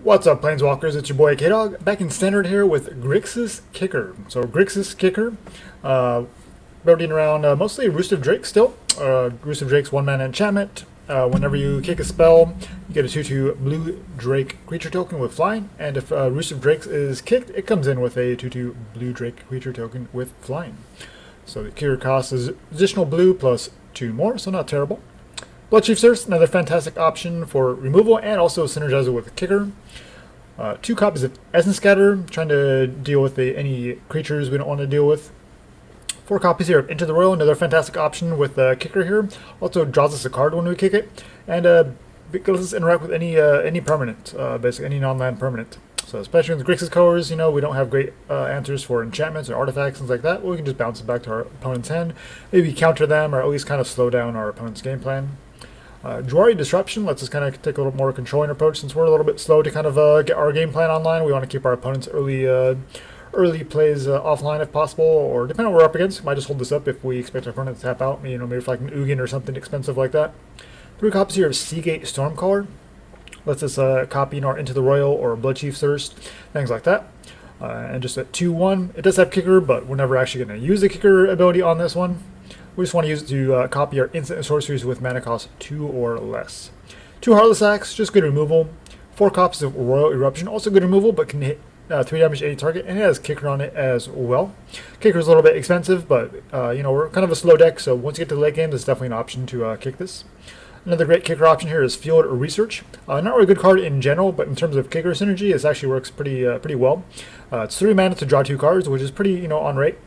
What's up, Planeswalkers? It's your boy K-Dog, back in Standard here with Grixis Kicker. So Grixis Kicker, building around mostly Roost of Drakes still. Roost of Drakes 1-mana enchantment. Whenever you kick a spell, you get a 2/2 blue Drake creature token with flying. And if Roost of Drakes is kicked, it comes in with a 2/2 blue Drake creature token with flying. So the kicker cost is additional blue plus 2 more, so not terrible. Bloodchief Thirst, another fantastic option for removal and also synergizes with the kicker. 2 copies of Essence Scatter, trying to deal with any creatures we don't want to deal with. 4 copies here of Into the Roil, another fantastic option with the kicker here. Also draws us a card when we kick it, and lets us interact with any permanent, basically any non-land permanent. So especially with Grixis colors, we don't have great answers for enchantments or artifacts, things like that. Well, we can just bounce it back to our opponent's hand, maybe counter them, or at least kind of slow down our opponent's game plan. Jwari Disruption lets us kind of take a little more controlling approach. Since we're a little bit slow to kind of get our game plan online, we want to keep our opponent's early plays offline if possible, or depending on what we're up against, we might just hold this up if we expect our opponent to tap out, maybe for like an Ugin or something expensive like that. 3 copies here of Sea Gate Stormcaller. Lets us copy our Into the Roil or Bloodchief Thirst, things like that. And just at 2/1, it does have kicker, but we're never actually going to use the kicker ability on this one. We just want to use it to copy our instant and sorceries with mana cost 2 or less. 2 Heartless Acts, just good removal. 4 copies of Roil Eruption, also good removal, but can hit 3 damage to any target, and it has kicker on it as well. Kicker is a little bit expensive, but we're kind of a slow deck, so once you get to the late game, there's definitely an option to kick this. Another great kicker option here is Field Research. Not really a good card in general, but in terms of kicker synergy, it actually works pretty well. It's 3 mana to draw 2 cards, which is pretty on rate.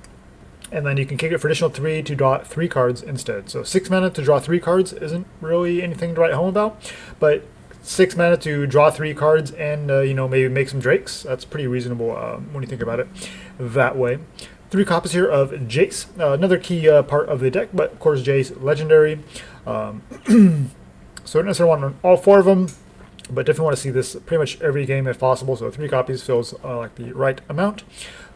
And then you can kick it for additional 3 to draw 3 cards instead. So 6 mana to draw 3 cards isn't really anything to write home about, but 6 mana to draw 3 cards and maybe make some Drakes. That's pretty reasonable when you think about it that way. 3 copies here of Jace, another key part of the deck, but of course Jace legendary. So don't necessarily want all 4 of them, but definitely want to see this pretty much every game if possible. So 3 copies feels like the right amount.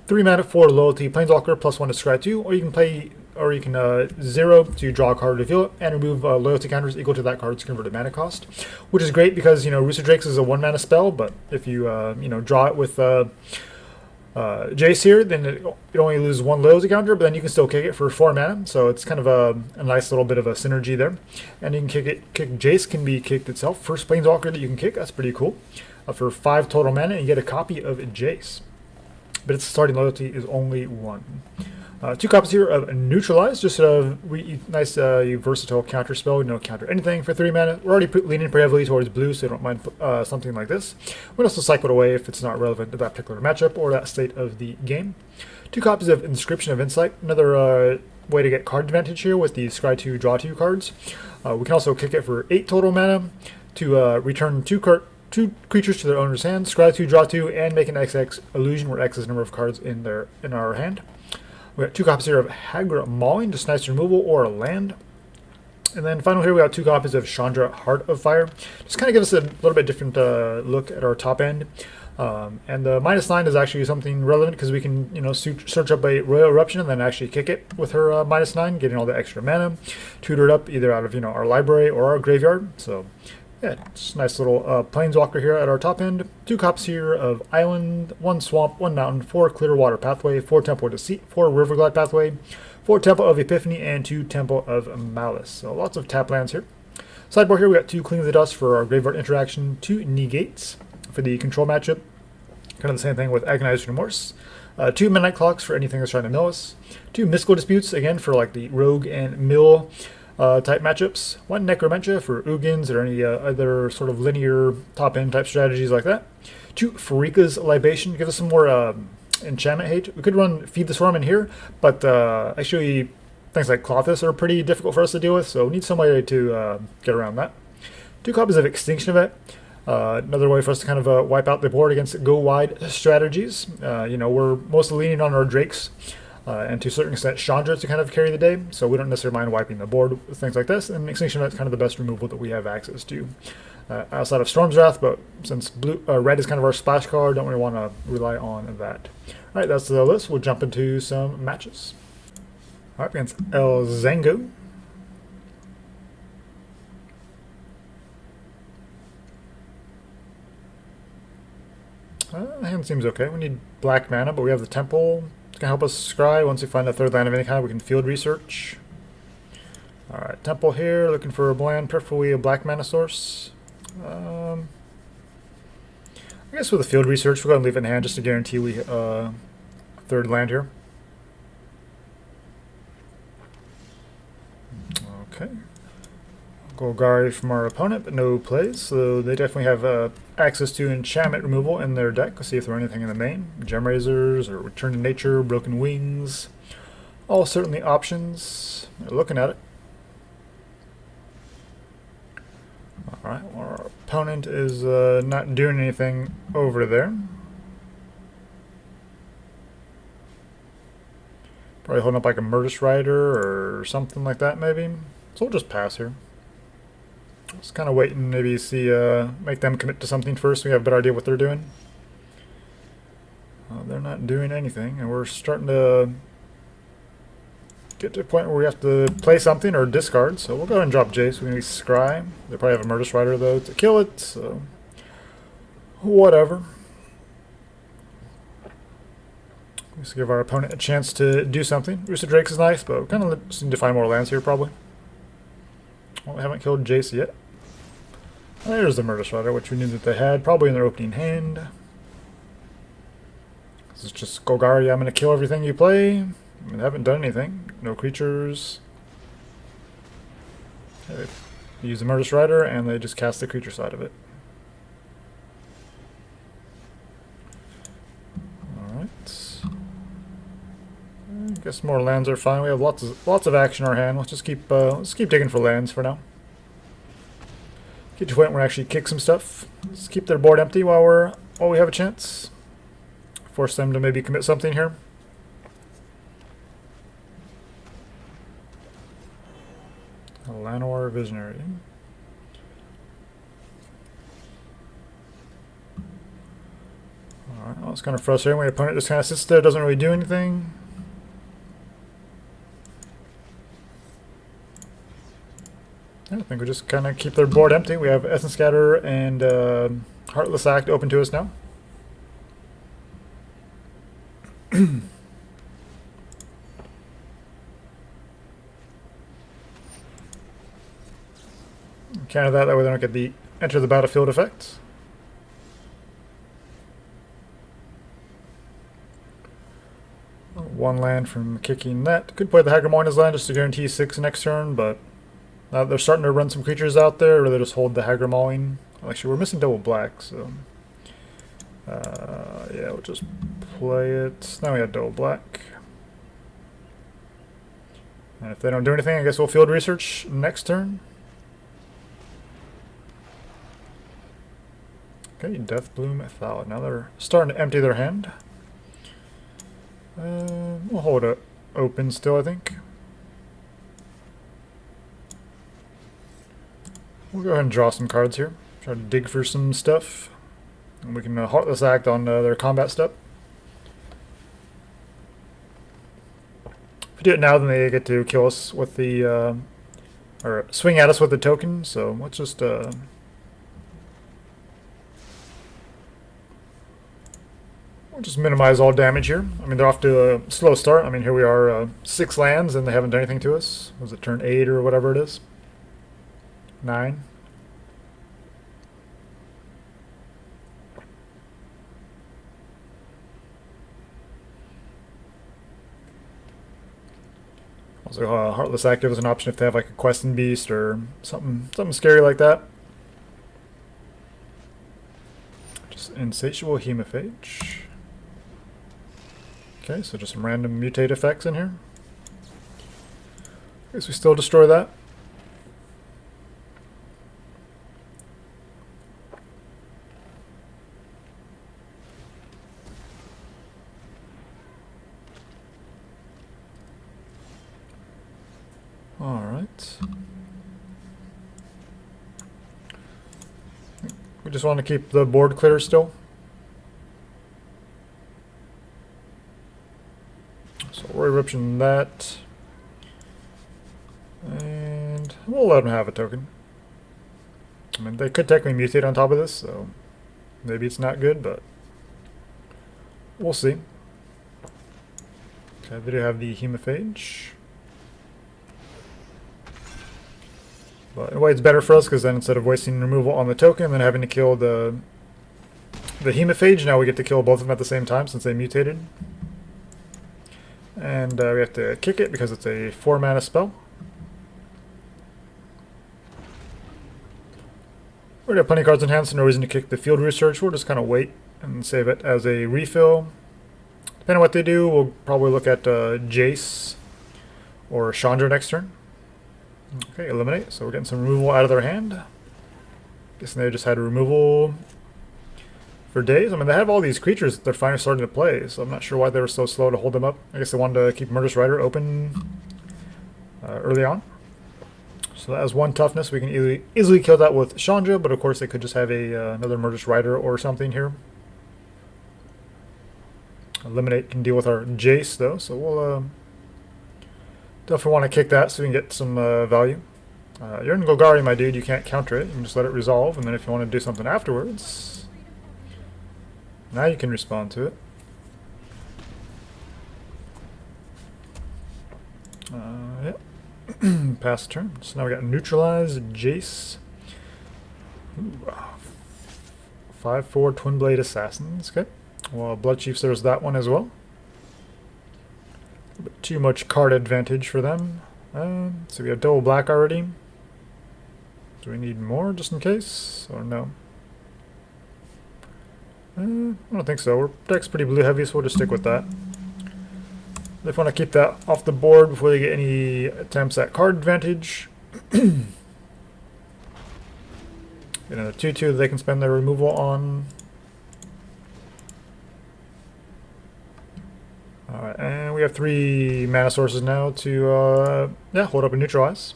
3 mana for Loyalty Planeswalker, +1 to scry 2, or you can 0 to draw a card, reveal it, and remove loyalty counters equal to that card's converted mana cost, which is great because Roost of Drakes is a 1 mana spell, but if you draw it with Jace here, then it only loses 1 loyalty counter, but then you can still kick it for 4 mana, so it's kind of a nice little bit of a synergy there. And you can kick Jace can be kicked itself, first Planeswalker that you can kick. That's pretty cool. For 5 total mana, and you get a copy of Jace. But its starting loyalty is only 1. 2 copies here of Neutralize, just a nice versatile counter spell. Counter anything for 3 mana. We're already leaning pretty heavily towards blue, so I don't mind something like this. We can also cycle it away if it's not relevant to that particular matchup or that state of the game. 2 copies of Inscription of Insight, another way to get card advantage here with the scry 2, draw 2 cards. We can also kick it for 8 total mana to return 2 creatures to their owner's hand, scry 2, draw 2, and make an XX illusion where X is the number of cards in our hand. We got 2 copies here of Hagra Mauling, just nice removal or a land. And then final here we got 2 copies of Chandra, Heart of Fire. Just kind of give us a little bit different look at our top end. And the -9 is actually something relevant because we can search up a Roil Eruption and then actually kick it with her -9, getting all the extra mana, tutor it up either out of our library or our graveyard. So yeah, it's a nice little Planeswalker here at our top end. 2 copies here of Island, 1 Swamp, 1 Mountain, 4 Clearwater Pathway, 4 Temple of Deceit, 4 Riverglide Pathway, 4 Temple of Epiphany, and 2 Temple of Malice. So lots of tap lands here. Sideboard here, we got 2 Clean the Dust for our graveyard interaction, 2 Negates for the control matchup. Kind of the same thing with Agonizing Remorse. 2 Midnight Clocks for anything that's trying to mill us. 2 Mystical Disputes, again for like the rogue and mill type matchups. 1 Necromentia for Ugins or any other sort of linear top-end type strategies like that. 2 Pharika's Libation, give us some more enchantment hate. We could run Feed the Swarm in here, but actually things like Clothis are pretty difficult for us to deal with, so we need some way to get around that. 2 copies of Extinction Event. Another way for us to kind of wipe out the board against go-wide strategies. We're mostly leaning on our Drakes. And to a certain extent Chandra to kind of carry the day, so we don't necessarily mind wiping the board with things like this, and Extinction Event is kind of the best removal that we have access to outside of Storm's Wrath, but since red is kind of our splash card, don't really want to rely on that. Alright, that's the list. We'll jump into some matches. Alright, against El Zango. hand seems okay. We need black mana, but we have the Temple. It's going to help us scry. Once we find a third land of any kind, we can field research. Alright, Temple here, looking for a land, preferably a black mana source. I guess with the field research, we'll go ahead and leave it in hand just to guarantee we third land here. Okay. Golgari from our opponent, but no plays, so they definitely have access to enchantment removal in their deck. Let's see if there's anything in the main. Gem Razors or Return to Nature, Broken Wings. All certainly options. They're looking at it. Alright, well, our opponent is not doing anything over there. Probably holding up like a Murderous Rider or something like that maybe. So we'll just pass here. Just kind of wait and maybe see, make them commit to something first so we have a better idea what they're doing. They're not doing anything, and we're starting to get to a point where we have to play something or discard, so we'll go ahead and drop Jace. We're going to Scry. They probably have a Murderous Rider, though, to kill it, so whatever. Let's give our opponent a chance to do something. Roost of Drakes is nice, but we kind of just need to find more lands here, probably. Well, we haven't killed Jace yet. There's the Murderous Rider, which we knew that they had, probably in their opening hand. This is just Golgari, I'm going to kill everything you play. I mean, they haven't done anything. No creatures. They use the Murderous Rider, and they just cast the creature side of it. Alright. I guess more lands are fine. We have lots of action in our hand. Let's keep digging for lands for now. Get to a point where we actually kick some stuff. Let's keep their board empty while we have a chance. Force them to maybe commit something here. Llanowar Visionary. Alright, well, it's kind of frustrating when your opponent just kind of sits there, doesn't really do anything. I think we just kind of keep their board empty. We have Essence Scatter and Heartless Act open to us now. Counter that way they don't get the enter the battlefield effect. One land from kicking that. Could play the Hagra Mauling as land just to guarantee 6 next turn, but they're starting to run some creatures out there, or they just hold the Hagra Mauling. Actually, we're missing double black, so yeah, we'll just play it. Now we have double black. And if they don't do anything, I guess we'll field research next turn. Okay, Deathbloom Thal. Now they're starting to empty their hand. We'll hold it open still, I think. We'll go ahead and draw some cards here. Try to dig for some stuff. And we can Heartless Act on their combat step. If we do it now, then they get to kill us with the... or swing at us with the token, so let's just... we'll just minimize all damage here. I mean, they're off to a slow start. I mean, here we are, 6 lands, and they haven't done anything to us. Was it turn 8 or whatever it is? 9. Also, Heartless Active is an option if they have like a Questing Beast or something scary like that. Just Insatiable Hemophage. Okay, so just some random mutate effects in here. I guess we still destroy that. Alright. We just want to keep the board clear still. So Roil Eruption that. And we'll let them have a token. I mean, they could technically mutate on top of this, so maybe it's not good, but we'll see. Okay, they do have the Hemophage. But in a way it's better for us, because then instead of wasting removal on the token and having to kill the Hemophage, now we get to kill both of them at the same time since they mutated. And we have to kick it because it's a 4-mana spell. We already have plenty of cards in hand, so no reason to kick the Field Research. We'll just kind of wait and save it as a refill. Depending on what they do, we'll probably look at Jace or Chandra next turn. Okay, eliminate. So we're getting some removal out of their hand. Guessing they just had removal for days. I mean, they have all these creatures that they're finally starting to play, so I'm not sure why they were so slow to hold them up. I guess they wanted to keep Murderous Rider open early on. So that has 1 toughness. We can easily kill that with Chandra, but of course they could just have another Murderous Rider or something here. Eliminate can deal with our Jace though, so we'll definitely want to kick that so we can get some value. You're in Golgari, my dude. You can't counter it. You can just let it resolve, and then if you want to do something afterwards, now you can respond to it. Yep. Pass turn. So now we got Neutralize, Jace. 5/4 Twin Blade Assassins. Okay. Well, Bloodchief serves that one as well. A bit too much card advantage for them. So we have double black already. Do we need more just in case? Or no? I don't think so. Our deck's pretty blue heavy, so we'll just stick with that. If we want to keep that off the board before they get any attempts at card advantage. Get another 2/2 that they can spend their removal on. Alright, and we have 3 mana sources now to hold up and neutralize.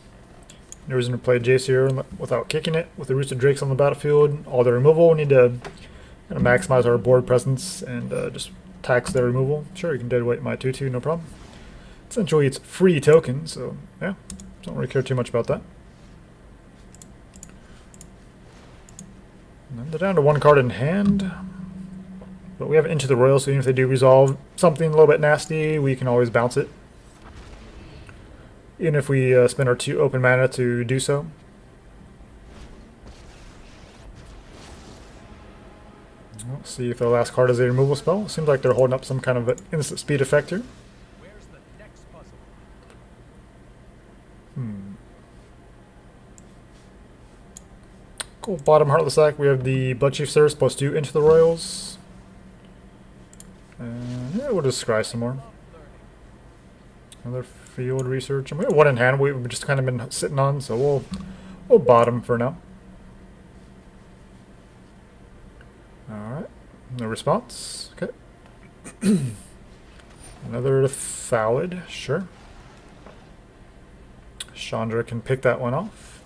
No reason to play Jace here without kicking it. With the Roost of Drakes on the battlefield, all their removal, we need to kind of maximize our board presence and just tax their removal. Sure, you can deadweight my 2/2, no problem. Essentially, it's free token, so yeah, don't really care too much about that. And then they're down to 1 card in hand. But we have Into the Roil, so even if they do resolve something a little bit nasty, we can always bounce it. Even if we spend our 2 open mana to do so. Let's see if the last card is a removal spell. Seems like they're holding up some kind of instant speed effect here. Cool. Bottom Heartless Act, we have the Bloodchief Service plus 2 Into the Roils. Yeah, we'll just scry some more. Another Field Research. And we have 1 in hand we've just kind of been sitting on, so we'll bottom for now. Alright. No response. Okay. Another Thallid, sure. Chandra can pick that one off.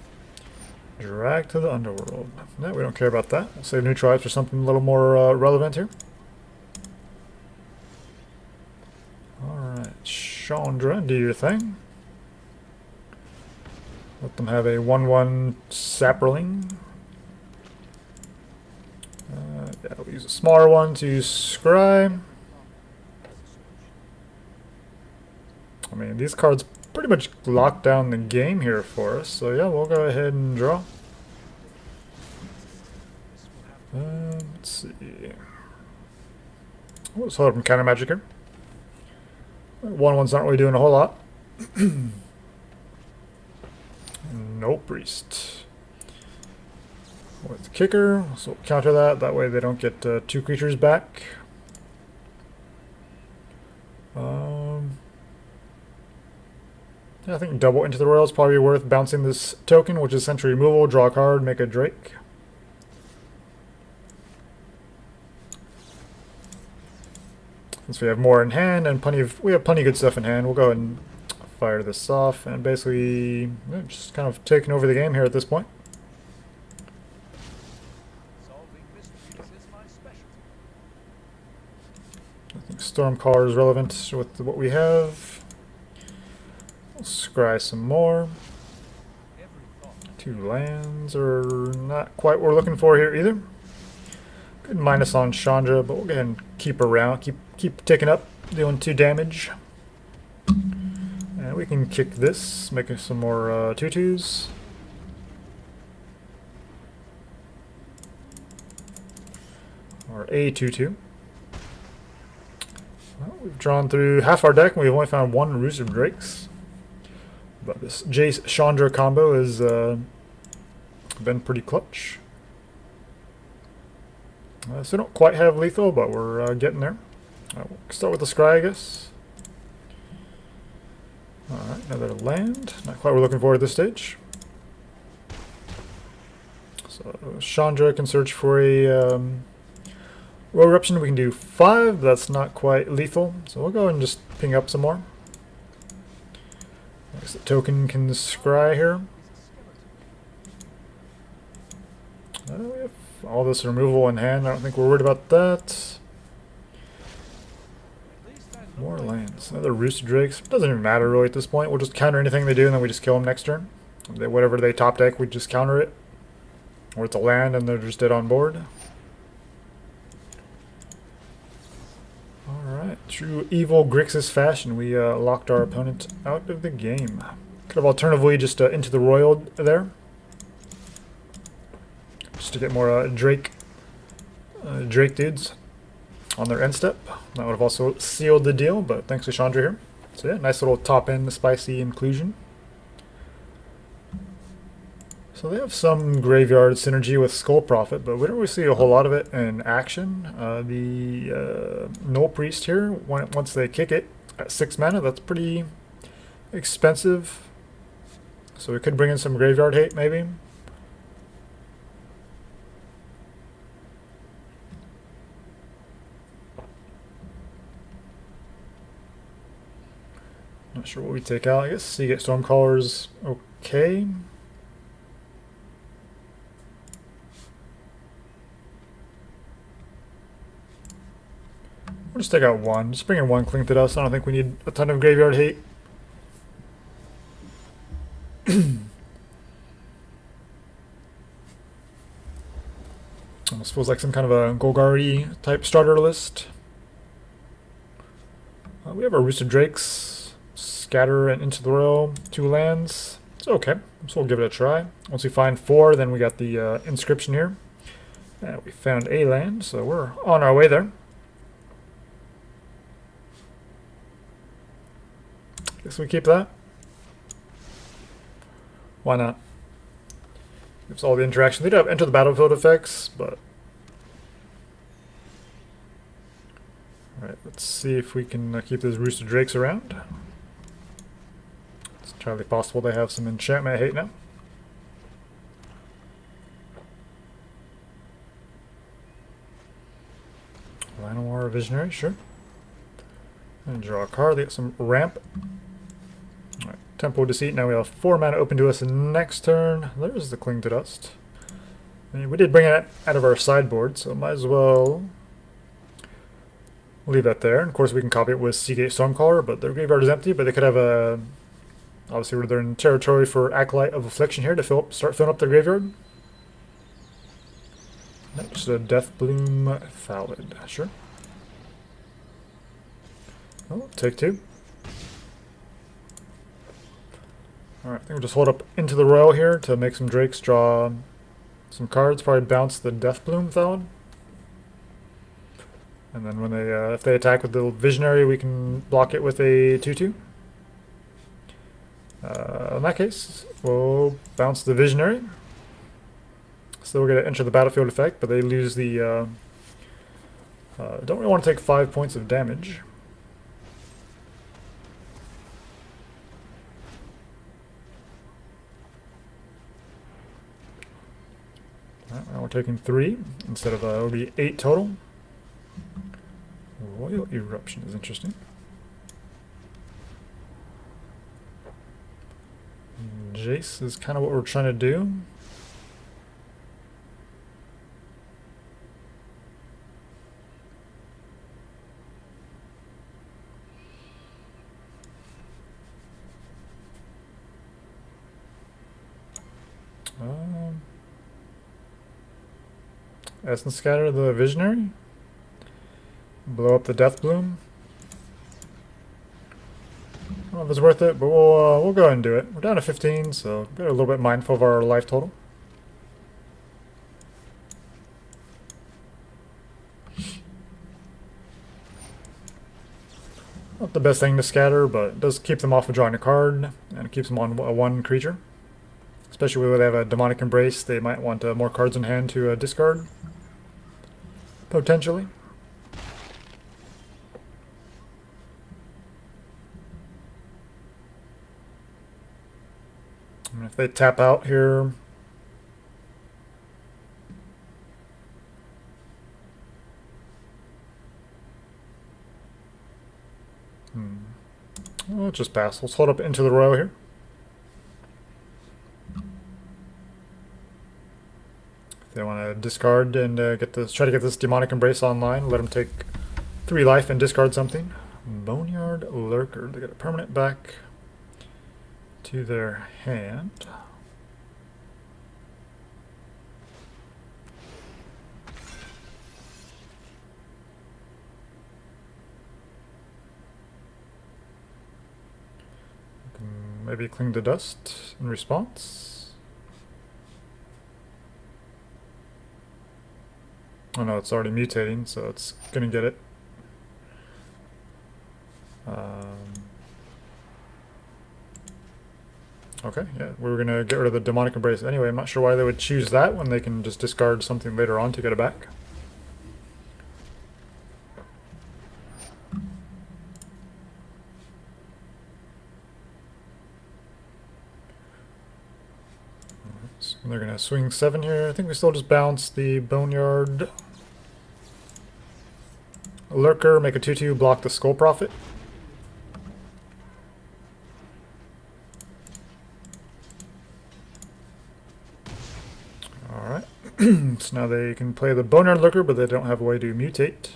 Drag to the Underworld. No, we don't care about that. We'll save Neutralize for something a little more relevant here. Alright, Chandra, do your thing. Let them have a 1/1 Sapperling. Yeah, we'll use a smaller one to scry. I mean, these cards pretty much lock down the game here for us, so yeah, we'll go ahead and draw. Let's see. We'll just hold up and counter magic here. 1/1's not really doing a whole lot. No priest. With the kicker, so we'll counter that. That way they don't get 2 creatures back. Yeah, I think double Into the Roil is probably worth bouncing this token, which is essentially removal, draw a card, make a Drake. Since we have more in hand and we have plenty of good stuff in hand, we'll go ahead and fire this off and basically just kind of taking over the game here at this point. I think Stormcaller is relevant with what we have. We'll scry some more. 2 lands are not quite what we're looking for here either. Good minus on Chandra, but we'll go ahead and keep her around, keep keep ticking up, doing 2 damage. And we can kick this, making some more 2/2s. Or a 2/2. Well, we've drawn through half our deck and we've only found 1 Roost of Drakes. But this Jace Chandra combo has been pretty clutch. So we don't quite have lethal, but we're getting there. We'll start with the Scry, I guess. Alright, another land. Not quite what we're looking for at this stage. So Chandra can search for a Roil Eruption. We can do 5, but that's not quite lethal. So we'll go ahead and just ping up some more. I guess the token can scry here. We have all this removal in hand. I don't think we're worried about that. More lands. Another Roost of Drakes. Doesn't even matter really at this point. We'll just counter anything they do and then we just kill them next turn. Whatever they top deck, we just counter it. Or it's a land and they're just dead on board. Alright, true evil Grixis fashion. We locked our opponent out of the game. Could have alternatively just Into the Roil there. Just to get more Drake dudes on their end step. That would have also sealed the deal, but thanks to Chandra here. So yeah, nice little top end spicy inclusion. So they have some graveyard synergy with Skull Prophet, but we don't really see a whole lot of it in action. The Null Priest here, once they kick it at 6 mana, that's pretty expensive. So we could bring in some graveyard hate maybe. Not sure what we take out. I guess Sea Gate Stormcaller is okay. We'll just take out 1. Just bring in 1 Cling to Dust. I don't think we need a ton of graveyard hate. Almost feels like some kind of a Golgari type starter list. We have our Roost of Drakes, Scatter, and Into the Roil, 2 lands. It's okay, so we'll give it a try. Once we find 4, then we got the Inscription here. We found a land, so we're on our way there. Guess we keep that. Why not? Gives all the interaction. They do have enter the battlefield effects, but alright, let's see if we can keep those Roost of Drakes around. It's entirely possible they have some enchantment hate now. Llanowar Visionary, sure. And draw a card. They get some ramp. Alright, Temple of Deceit. Now we have 4 mana open to us next turn. There's the Cling to Dust. I mean, we did bring it out of our sideboard, so might as well leave that there. And of course, we can copy it with Sea Gate Stormcaller, but their graveyard is empty. But they could have a obviously they're in territory for Acolyte of Affliction here to start filling up their graveyard. Next, a Deathbloom Thallid. Sure. Oh, take 2. Alright, I think we'll just hold up Into the Roil here to make some Drakes draw some cards. Probably bounce the Deathbloom Thallid. And then when they, if they attack with the Visionary, we can block it with a 2/2. In that case, we'll bounce the Visionary. Still we're going to enter the battlefield effect, but they lose the... don't really want to take 5 points of damage. Now we're taking 3 instead of it would be 8 total. Roil Eruption is interesting. Jace is kind of what we're trying to do. Essence Scatter the Visionary. blow up the Death Bloom. I don't know if it's worth it, but we'll go ahead and do it. We're down to 15, so we're a little bit mindful of our life total. Not the best thing to scatter, but it does keep them off of drawing a card, and it keeps them on one creature. Especially when they have a Demonic Embrace, they might want more cards in hand to discard. Potentially. And if they tap out here... Well, let's just pass. Let's hold up Into the Roil here. If they want to discard and try to get this Demonic Embrace online, let them take 3 life and discard something. Boneyard Lurker. They get a permanent back to their hand. Maybe Cling to Dust in response. Oh no, it's already mutating, so it's gonna get it. Okay, yeah, we were gonna get rid of the Demonic Embrace anyway. I'm not sure why they would choose that when they can just discard something later on to get it back. And they're gonna swing 7 here. I think we still just bounce the Boneyard Lurker, make a 2/2, block the Skull Prophet. Alright. So now they can play the Boneyard Lurker, but they don't have a way to mutate.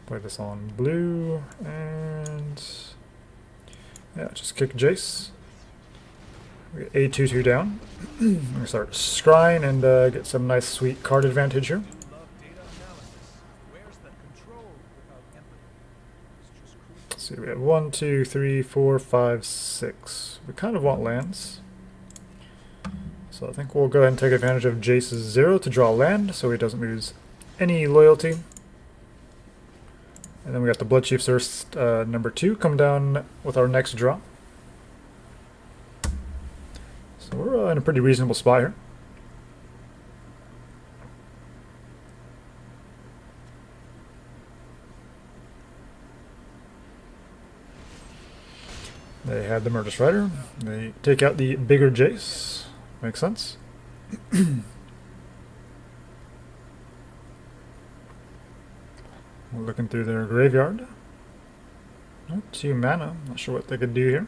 Play this on blue, and yeah, just kick Jace. We get a 2/2 down. We're gonna start scrying and get some nice sweet card advantage here. Let's see, we have 1, 2, 3, 4, 5, 6. We kind of want lands. So I think we'll go ahead and take advantage of Jace's 0 to draw land so he doesn't lose any loyalty. And then we got the Bloodchief Thirst number 2 come down with our next draw. So we're in a pretty reasonable spot here. They had the Murderous Rider. They take out the bigger Jace. Makes sense. We're looking through their graveyard. Oh, 2 mana. Not sure what they could do here.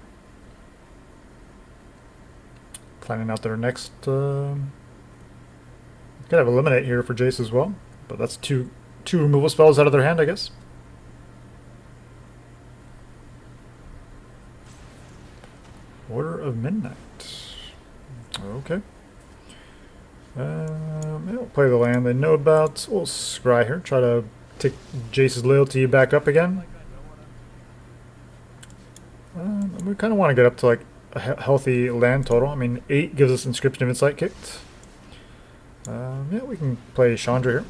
Planning out their next... could have Eliminate here for Jace as well. But that's two removal spells out of their hand, I guess. Order of Midnight. Okay. They'll play the land they know about. We'll scry here. Try to take Jace's loyalty back up again. We kind of want to get up to like a healthy land total. I mean, 8 gives us Inscription of Insight kicked. Yeah, we can play Chandra here.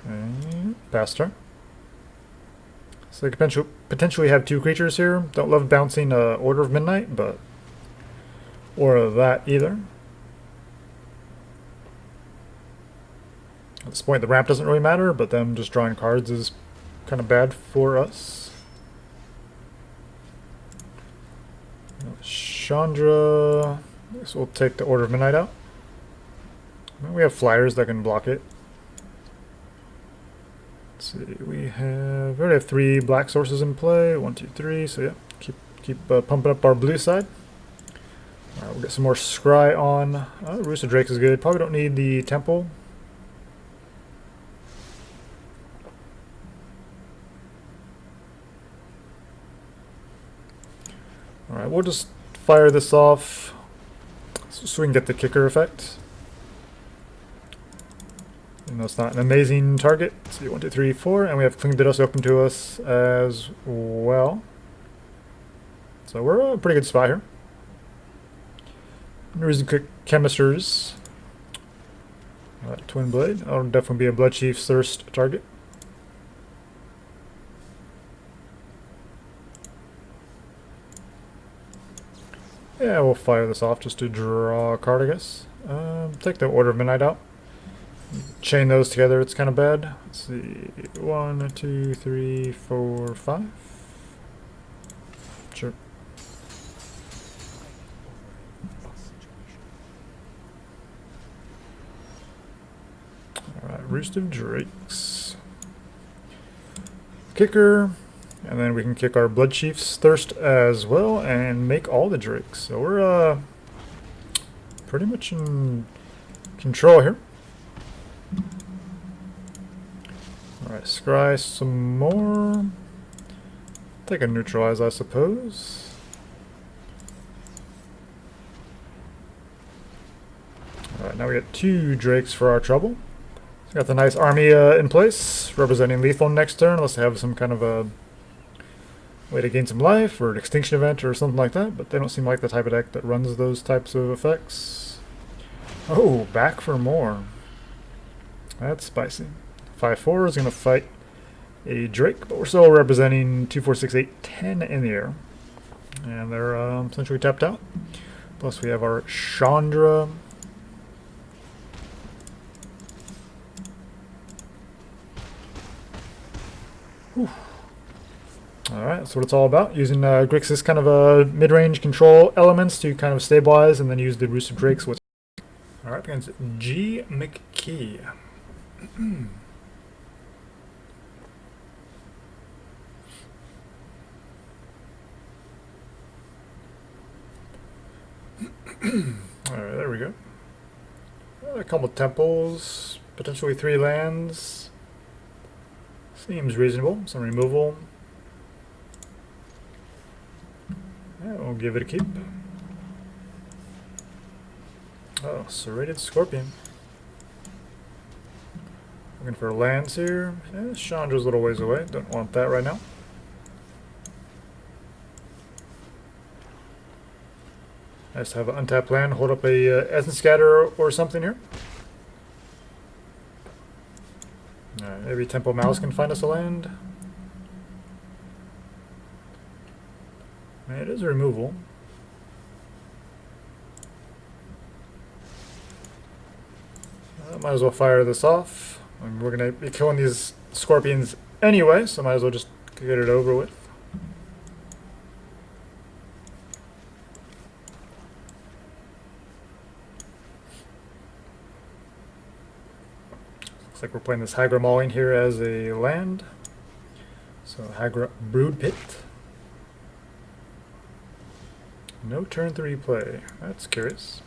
And pass turn. So they could potentially have 2 creatures here. Don't love bouncing Order of Midnight, but or that either. At this point, the ramp doesn't really matter, but them just drawing cards is kind of bad for us. Chandra. I guess we'll take the Order of Midnight out. We have flyers that can block it. Let's see, we already have 3 black sources in play. 1, 2, 3. So yeah, keep pumping up our blue side. All right, we'll get some more scry on. Roost of Drakes is good. Probably don't need the Temple. All right, we'll just fire this off so we can get the kicker effect. Even though it's not an amazing target. So 1, 2, 3, 4, and we have Cling Dittos open to us as well. So we're a pretty good spot here. Reason quick Chemisters. Twin Blade. That'll definitely be a Bloodchief's Thirst target. Yeah, we'll fire this off just to draw a card, I guess. Take the Order of Midnight out. Chain those together, it's kind of bad. Let's see. 1, 2, 3, 4, 5. Sure. Alright, Roost of Drakes. Kicker. And then we can kick our Bloodchief's Thirst as well and make all the Drakes. So we're pretty much in control here. Alright, scry some more. Take a Neutralize, I suppose. Alright, now we got 2 Drakes for our trouble. Got the nice army in place, representing lethal next turn, unless they have some kind of a way to gain some life, or an Extinction Event, or something like that, but they don't seem like the type of deck that runs those types of effects. Oh, back for more. That's spicy. 5/4 is going to fight a Drake, but we're still representing 2, 4, 6, 8, 10 in the air. And they're essentially tapped out. Plus we have our Chandra. Alright, that's what it's all about. Using Grixis kind of mid-range control elements to kind of stabilize and then use the Roost of Drakes with. Alright, against G. McKee. Alright, there we go. A couple temples, potentially 3 lands. Seems reasonable. Some removal. Yeah, we'll give it a keep. Oh, Serrated Scorpion. Looking for lands here. Yeah, Chandra's a little ways away. Don't want that right now. Nice to have an untapped land. Hold up a Essence Scatter or something here. Alright, maybe Temple of Malice can find us a land. It is a removal. Might as well fire this off. I mean, we're going to be killing these scorpions anyway, so might as well just get it over with. Looks like we're playing this Hagra Mauling here as a land. So Hagra Brood Pit. No turn 3 play. That's curious.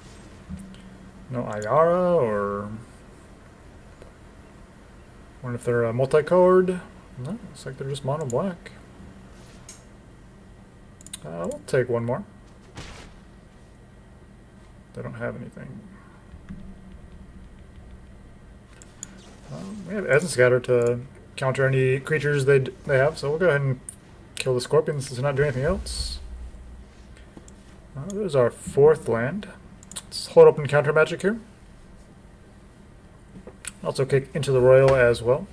No Ayara or... I wonder if they're multicolored. No, looks like they're just mono black. We'll take one more. They don't have anything. We have Essence Scatter to counter any creatures they have, so we'll go ahead and kill the scorpions since they're not doing anything else. There's our 4th land. Let's hold open counter magic here. Also kick Into the Roil as well.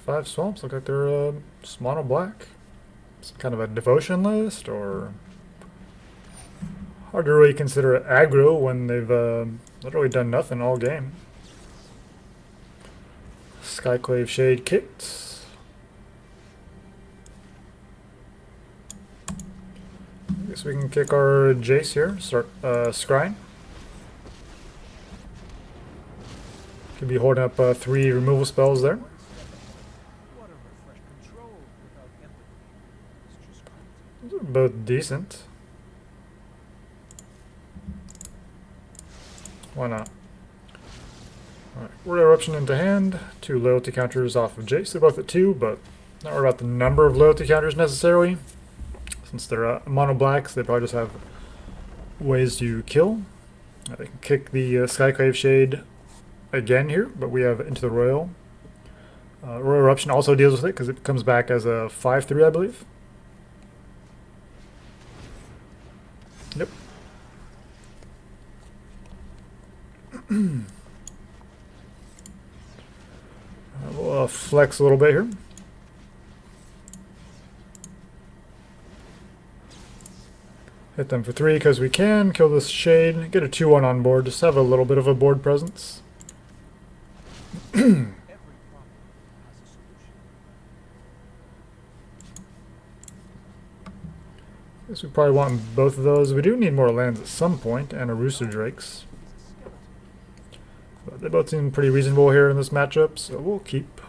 5 swamps. Look like they're just mono black. It's kind of a devotion list, or hard to really consider it aggro when they've literally done nothing all game. Skyclave Shade Kit. Guess we can kick our Jace here, start scrying. Could be holding up 3 removal spells there. Those are both decent. Why not? Alright, Roil Eruption into hand. 2 loyalty counters off of Jace. They're both at 2, but not worried about the number of loyalty counters necessarily. Since they're mono blacks, they probably just have ways to kill. They can kick the Skyclave Shade again here, but we have Into the Roil. Roil Eruption also deals with it because it comes back as a 5/3, I believe. Yep. We'll flex a little bit here. Hit them for 3 because we can. Kill this Shade. Get a 2/1 on board. Just have a little bit of a board presence. Guess we probably want both of those. We do need more lands at some point, and a Roost of Drakes. But they both seem pretty reasonable here in this matchup, so we'll keep.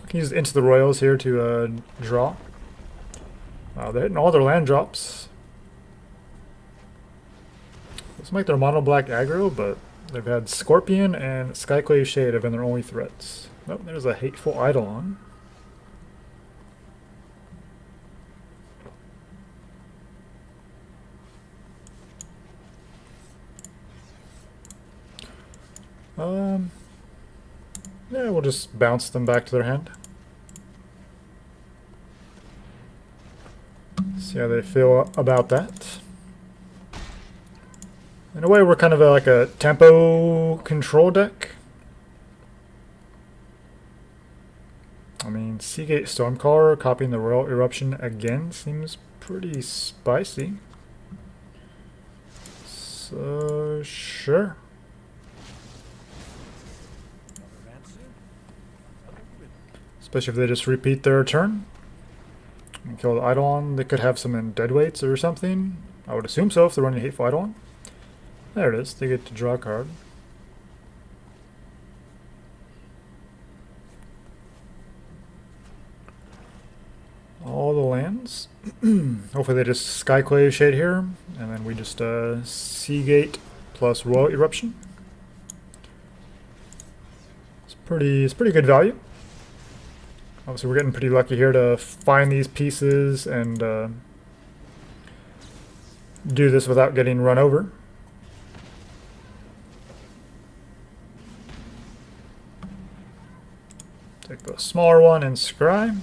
I can use Into the Roils here to draw. They're hitting all their land drops. Looks like they're mono black aggro, but they've had Scorpion and Skyclave Shade have been their only threats. Oh, there's a Hateful Eidolon. Yeah, we'll just bounce them back to their hand. See how they feel about that. In a way, we're kind of like a tempo control deck. I mean, Sea Gate Stormcaller copying the Roil Eruption again seems pretty spicy. So, sure. Especially if they just repeat their turn. And kill the Eidolon. They could have some in deadweights or something. I would assume so if they're running Hateful Eidolon. There it is. They get to draw a card. All the lands. Hopefully they just Skyclave Shade here. And then we just Sea Gate plus Roil Eruption. It's pretty good value. Obviously, we're getting pretty lucky here to find these pieces and do this without getting run over. Take the smaller one and scry.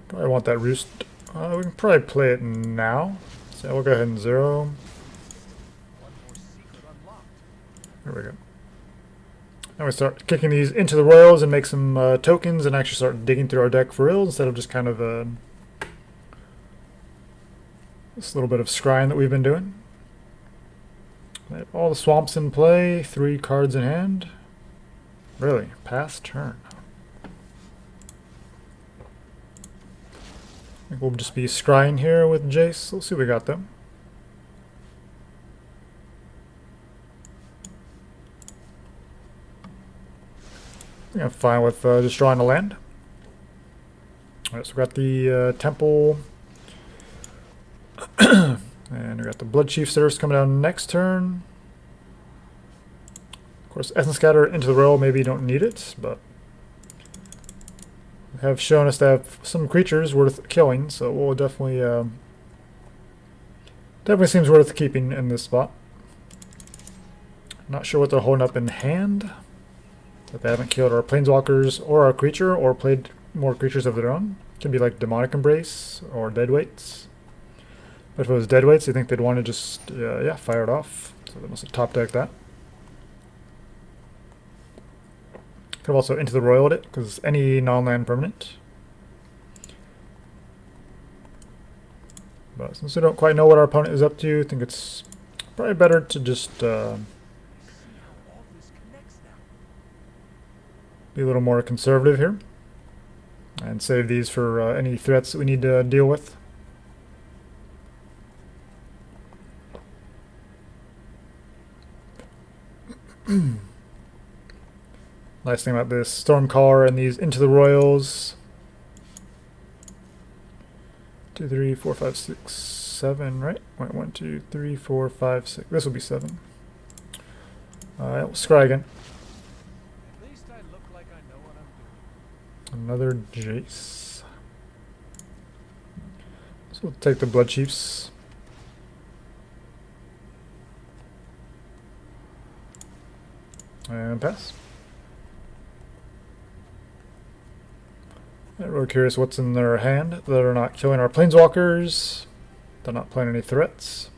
Probably want that Roost. We can probably play it now. So we'll go ahead and 0. There we go. Now we start kicking these into the Roils and make some tokens and actually start digging through our deck for real instead of just kind of this little bit of scrying that we've been doing. We have all the swamps in play, 3 cards in hand. Really, pass turn. I think we'll just be scrying here with Jace. Let's see what we got though. I think I'm fine with just drawing a land. Alright, so we got the Temple. And we got the Bloodchief Sitters coming down next turn. Of course, Essence Scatter Into the Roil, maybe you don't need it, but they have shown us to have some creatures worth killing, so we'll definitely definitely seems worth keeping in this spot. Not sure what they're holding up in hand. That they haven't killed our Planeswalkers or our creature, or played more creatures of their own. Can be like Demonic Embrace or Deadweights. But if it was Deadweights, you think they'd want to just, yeah, fire it off. So they must have top decked that. Could have also Into the Roiled it, because any non-land permanent. But since we don't quite know what our opponent is up to, I think it's probably better to just be a little more conservative here. And save these for any threats that we need to deal with. Nice thing about this Stormcaller and these Into the Roils. 2, 3, 4, 5, 6, 7, right? Wait, 1, 2, 3, 4, 5, 6. This will be 7. Alright, we'll scry again. At least I look like I know what I'm doing. Another Jace. So we'll take the Bloodchiefs. And pass. I'm really curious what's in their hand. They're not killing our planeswalkers. They're not playing any threats.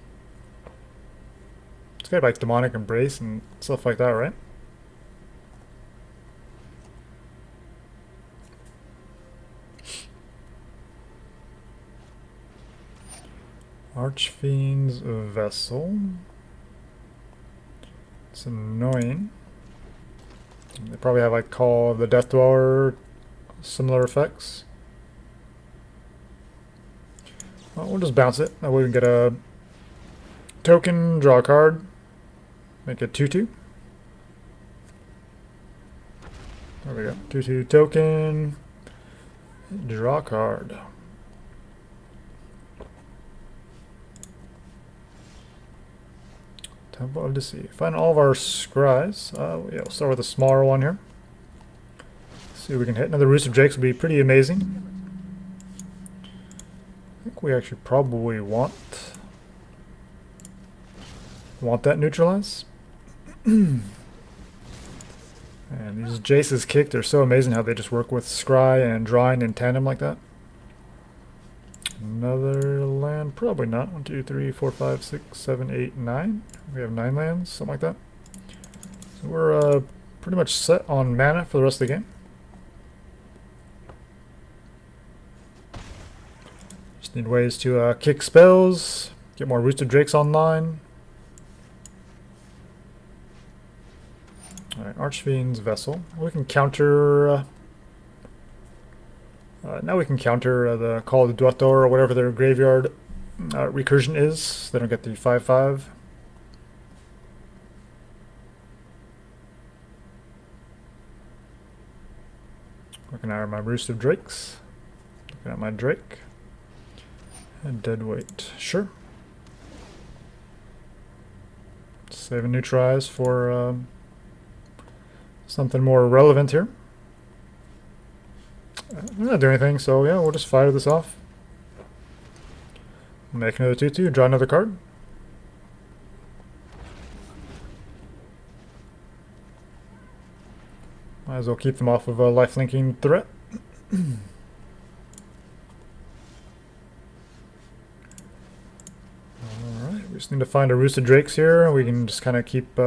It's got like Demonic Embrace and stuff like that, right? Archfiend's Vessel. It's annoying. They probably have like Call of the Death Dweller, similar effects. Well, we'll just bounce it. That way we can get a token, draw a card, make it 2/2. There we go. 2/2 token, draw a card. Temple of Deceit. Find all of our scries. Yeah, we'll start with a smaller one here. See if we can hit. Another Roost of Drakes would be pretty amazing. I think we actually probably want that Neutralize. And these Jace's kick, they're so amazing how they just work with scry and drawing in tandem like that. Another land, probably not. 1, 2, 3, 4, 5, 6, 7, 8, 9. We have 9 lands, something like that. So we're pretty much set on mana for the rest of the game. Just need ways to kick spells, get more Roost of Drakes online. Alright, Archfiend's Vessel. We can counter... now we can counter the Call of the Death Dweller or whatever their graveyard recursion is. They don't get the 5/5. Looking at my Roost of Drakes. Looking at my Drake. And Deadweight. Sure. Save and Neutralize for something more relevant here. We're not doing anything, so yeah, we'll just fire this off. Make another 2/2, draw another card. Might as well keep them off of a lifelinking threat. Alright, we just need to find a Roost of Drakes here. We can just kind of keep...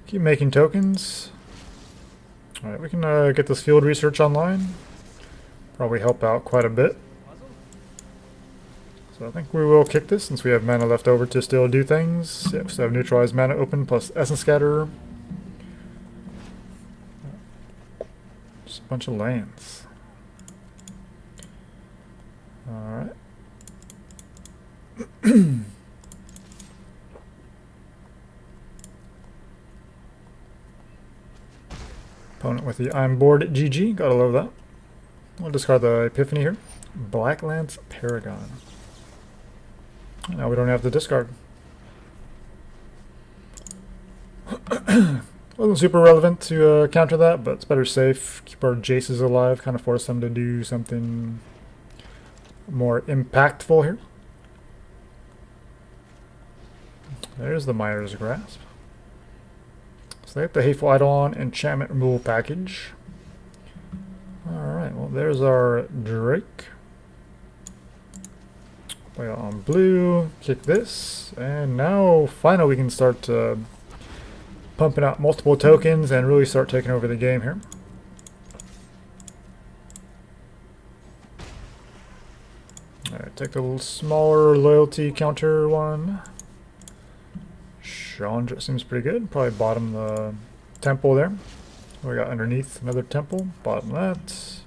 keep making tokens. Alright, we can get this field research online. Probably help out quite a bit. So I think we will kick this since we have mana left over to still do things. Yeah, we still have Neutralized mana open plus Essence Scatter. Just a bunch of lands. Alright. Opponent with the I'm bored GG. Gotta love that. We'll discard the Epiphany here. Blacklands Paragon. Now we don't have to discard. Wasn't super relevant to counter that, but it's better safe. Keep our Jaces alive. Kind of force them to do something more impactful here. There's the Miner's Grasp. So they have the Hateful Eidolon enchantment removal package. Alright, well there's our Drake. Play on blue, kick this, and now finally we can start pumping out multiple tokens and really start taking over the game here. Alright, take the little smaller loyalty counter one. Chandra seems pretty good. Probably bottom the temple there. We got underneath another temple. Bottom that. See,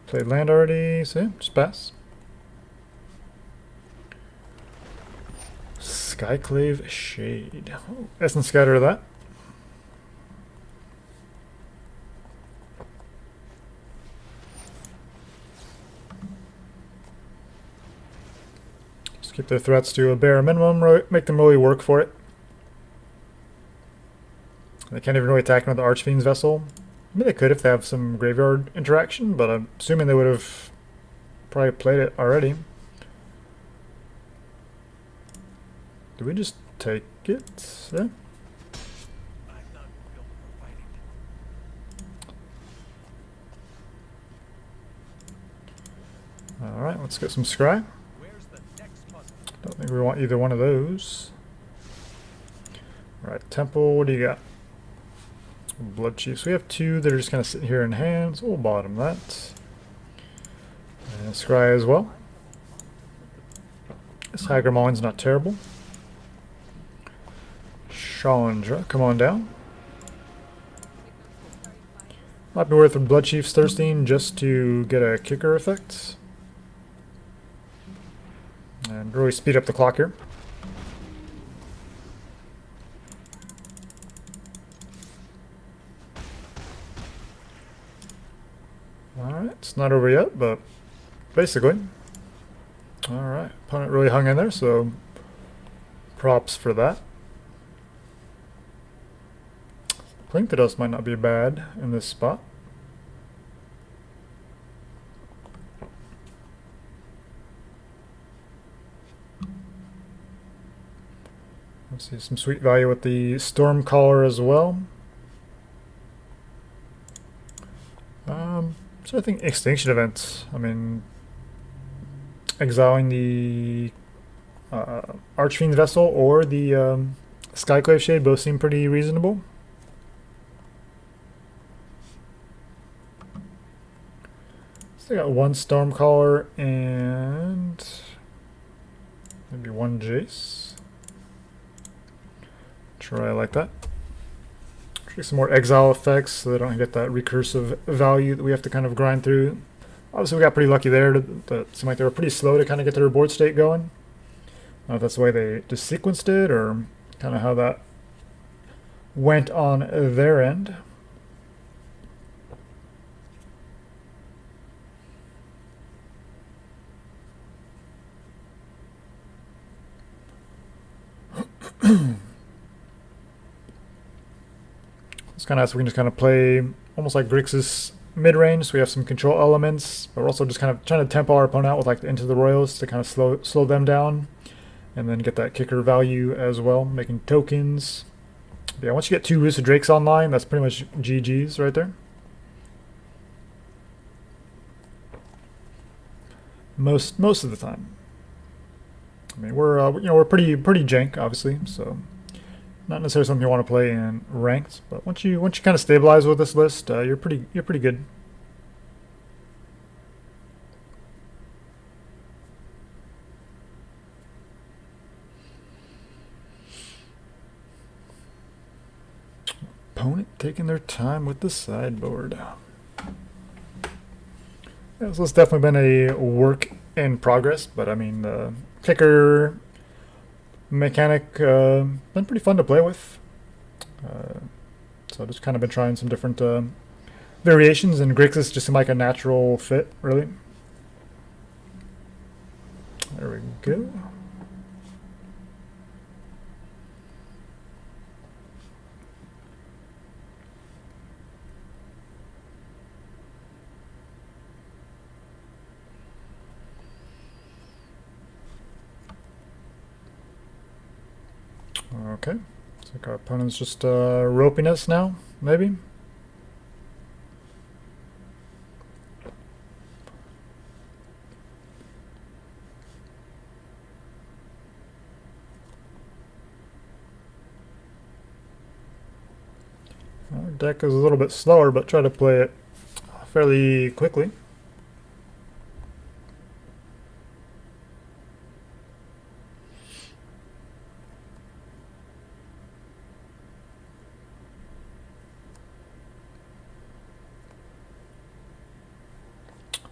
played land already. So yeah, just pass. Skyclave Shade. Oh, Essence Scatter that. Keep their threats to a bare minimum, make them really work for it. They can't even really attack another Archfiend's Vessel. I mean, they could if they have some graveyard interaction, but I'm assuming they would have probably played it already. Do we just take it? Yeah. Alright, let's get some scry. Don't think we want either one of those. Alright, Temple, what do you got? Bloodchief. So we have two that are just kind of sitting here in hand, so we'll bottom that. And scry as well. This Hagra Mauling's not terrible. Chandra, come on down. Might be worth a Bloodchief's Thirsting just to get a kicker effect. And really speed up the clock here. Alright, it's not over yet, but basically. Alright, opponent really hung in there, so props for that. Blink the Dust might not be bad in this spot. Let's see some sweet value with the Stormcaller as well. So I think Extinction Event. I mean, exiling the Archfiend's Vessel or the Skyclave Shade both seem pretty reasonable. So I got one Stormcaller and maybe one Jace. Try like that. Try some more exile effects so they don't get that recursive value that we have to kind of grind through. Obviously we got pretty lucky there. That seemed like they were pretty slow to kind of get their board state going. I don't know if that's the way they just sequenced it or kind of how that went on their end. It's kind of nice. We can just kind of play almost like Grixis mid-range, so we have some control elements, but we're also just kind of trying to tempo our opponent out with like the Into the Roils to kind of slow them down, and then get that kicker value as well, making tokens. But yeah, once you get two Roost of Drakes online, that's pretty much GG's right there. Most of the time. I mean, we're pretty jank, obviously, so not necessarily something you want to play in ranked. But once you kind of stabilize with this list, you're pretty good. Opponent taking their time with the sideboard. Yeah, so it's definitely been a work in progress, but I mean the kicker mechanic been pretty fun to play with. So I've just kind of been trying some different variations, and Grixis just seemed like a natural fit, really. There we go. Okay, looks like our opponent's just roping us now, maybe. Our deck is a little bit slower, but try to play it fairly quickly.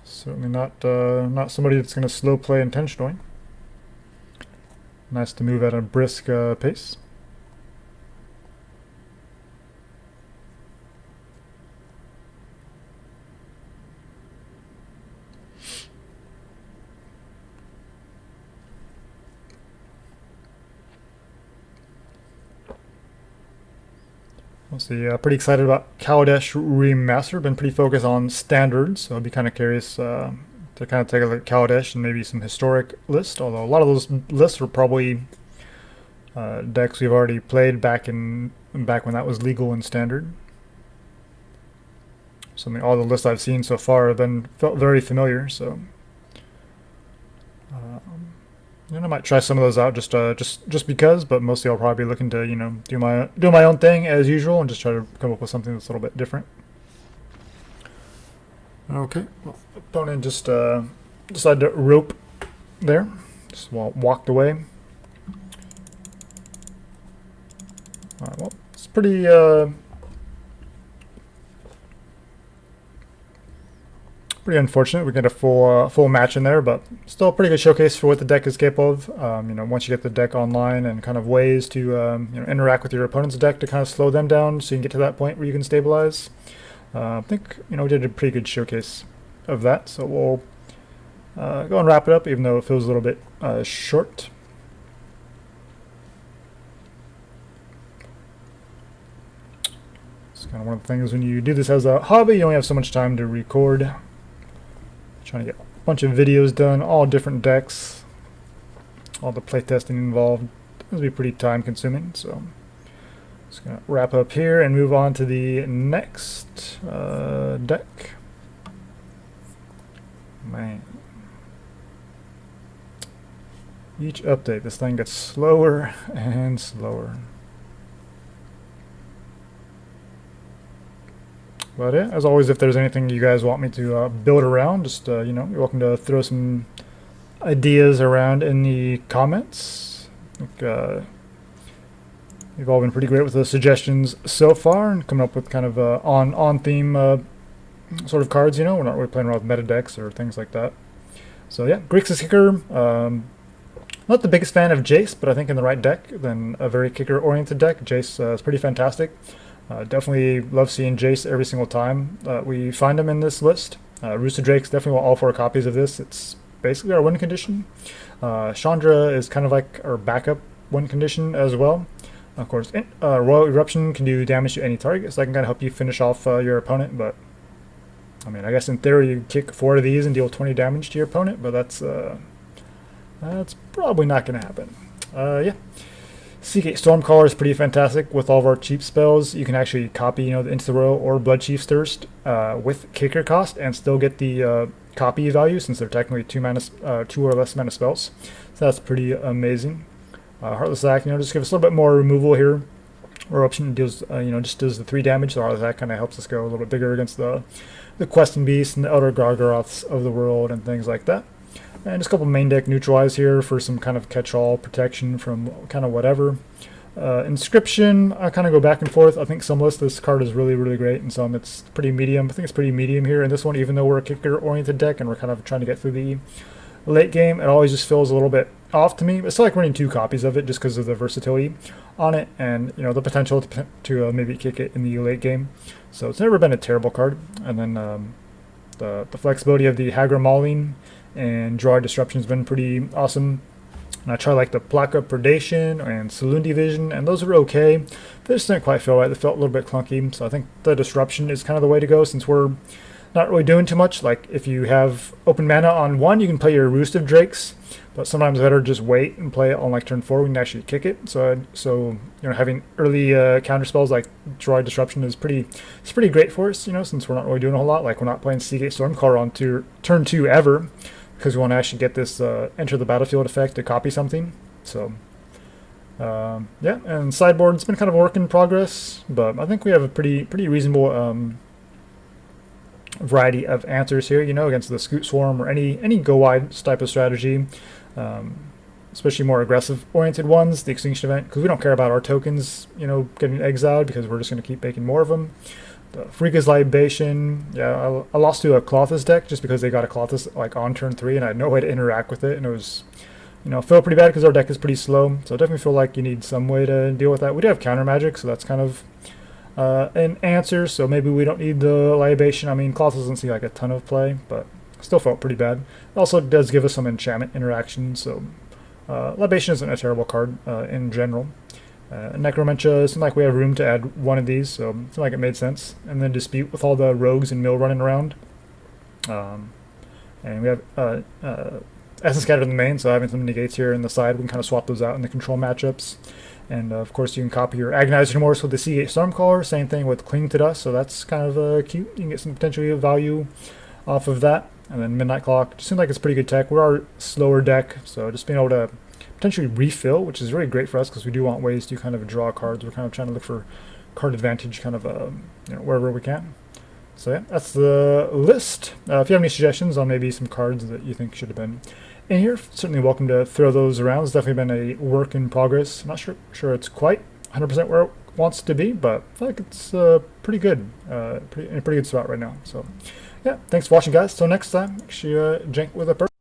Certainly not somebody that's going to slow play intentionally. Nice to move at a brisk pace. Mostly pretty excited about Kaladesh Remastered. Been pretty focused on standards, so I'd be kind of curious to kind of take a look at Kaladesh and maybe some historic lists. Although a lot of those lists are probably decks we've already played back when that was legal in standard. So I mean, all the lists I've seen so far have felt very familiar. So I might try some of those out just because, but mostly I'll probably be looking to do my own thing as usual and just try to come up with something that's a little bit different. Okay, well, opponent just decided to rope there, just walked away. All right, well, it's pretty unfortunate. We get a full match in there, but still a pretty good showcase for what the deck is capable of. Once you get the deck online and kind of ways to interact with your opponent's deck to kind of slow them down, so you can get to that point where you can stabilize. I think we did a pretty good showcase of that. So we'll go and wrap it up, even though it feels a little bit short. It's kind of one of the things when you do this as a hobby, you only have so much time to record. Trying to get a bunch of videos done, all different decks, all the playtesting involved. It'll be pretty time consuming, so just gonna wrap up here and move on to the next deck. Man, each update this thing gets slower and slower. But yeah, as always, if there's anything you guys want me to build around, just you're welcome to throw some ideas around in the comments. I think you've all been pretty great with the suggestions so far and coming up with kind of on theme sort of cards. We're not really playing around with meta decks or things like that. So yeah, Grixis Kicker. Not the biggest fan of Jace, but I think in the right deck, then a very kicker-oriented deck, Jace is pretty fantastic. Definitely love seeing Jace every single time we find him in this list. Roost of Drakes, definitely want all 4 copies of this. It's basically our win condition. Chandra is kind of like our backup win condition as well. Of course, Roil Eruption can do damage to any target, so that can kind of help you finish off your opponent. But I mean, I guess in theory you kick 4 of these and deal 20 damage to your opponent, but that's probably not going to happen. Yeah. Sea Gate Stormcaller is pretty fantastic with all of our cheap spells. You can actually copy, the Into the Roil or Bloodchief's Thirst with kicker cost and still get the copy value since they're technically 2 or less mana spells. So that's pretty amazing. Heartless Act, just give us a little bit more removal here. Eruption deals, just does the 3 damage. So Heartless Act kind of helps us go a little bit bigger against the Questing Beasts and the Elder Gargaroths of the world and things like that. And just a couple main deck Neutralize here for some kind of catch-all protection from kind of whatever. Inscription, I kind of go back and forth. I think some lists this card is really, really great, and some it's pretty medium. I think it's pretty medium here in this one, even though we're a kicker-oriented deck and we're kind of trying to get through the late game. It always just feels a little bit off to me. It's still like running 2 copies of it just because of the versatility on it and the potential to maybe kick it in the late game. So it's never been a terrible card. And then the flexibility of the Hagra Mauling and Jwari Disruption has been pretty awesome. And I try like the Plaka Predation and Saloon Division, and those are okay. They just didn't quite feel right. They felt a little bit clunky. So I think the Disruption is kind of the way to go since we're not really doing too much. Like if you have open mana on 1, you can play your Roost of Drakes, but sometimes better just wait and play it on like turn 4 when you can actually kick it. So having early counter spells like Jwari Disruption is pretty great for us. Since we're not really doing a whole lot. Like we're not playing Sea Gate Stormcaller on turn 2 ever, because we want to actually get this enter the battlefield effect to copy something. So yeah, and Sideboard's been kind of a work in progress, but I think we have a pretty reasonable variety of answers here, against the Scoot Swarm or any go wide type of strategy, especially more aggressive oriented ones, the Extinction Event, because we don't care about our tokens, getting exiled because we're just going to keep making more of them. The Pharika's Libation, yeah, I lost to a Klothys deck just because they got a Klothys like on turn 3 and I had no way to interact with it, and it was, felt pretty bad because our deck is pretty slow. So I definitely feel like you need some way to deal with that. We do have counter magic, so that's kind of an answer. So maybe we don't need the Libation. I mean, Klothys doesn't see like a ton of play, but still felt pretty bad. It also does give us some enchantment interaction, so Libation isn't a terrible card in general. Necromentia, it seemed like we have room to add one of these, so it seemed like it made sense. And then Dispute with all the rogues and mill running around. And we have Essence Scattered in the main, so having some negates here in the side, we can kind of swap those out in the control matchups. And of course, you can copy your Agonizing Remorse with the Sea Gate Stormcaller. Same thing with Cling to Dust, so that's kind of cute. You can get some potentially value off of that. And then Midnight Clock just seems like it's pretty good tech. We're our slower deck, so just being able to potentially refill, which is really great for us because we do want ways to kind of draw cards. We're kind of trying to look for card advantage, kind of wherever we can. So yeah, that's the list. If you have any suggestions on maybe some cards that you think should have been in here, certainly welcome to throw those around. It's definitely been a work in progress. I'm not sure it's quite 100% where it wants to be, but I feel like it's pretty good, in a pretty good spot right now. So yeah, thanks for watching, guys. Till next time, make sure you jank with a purpose.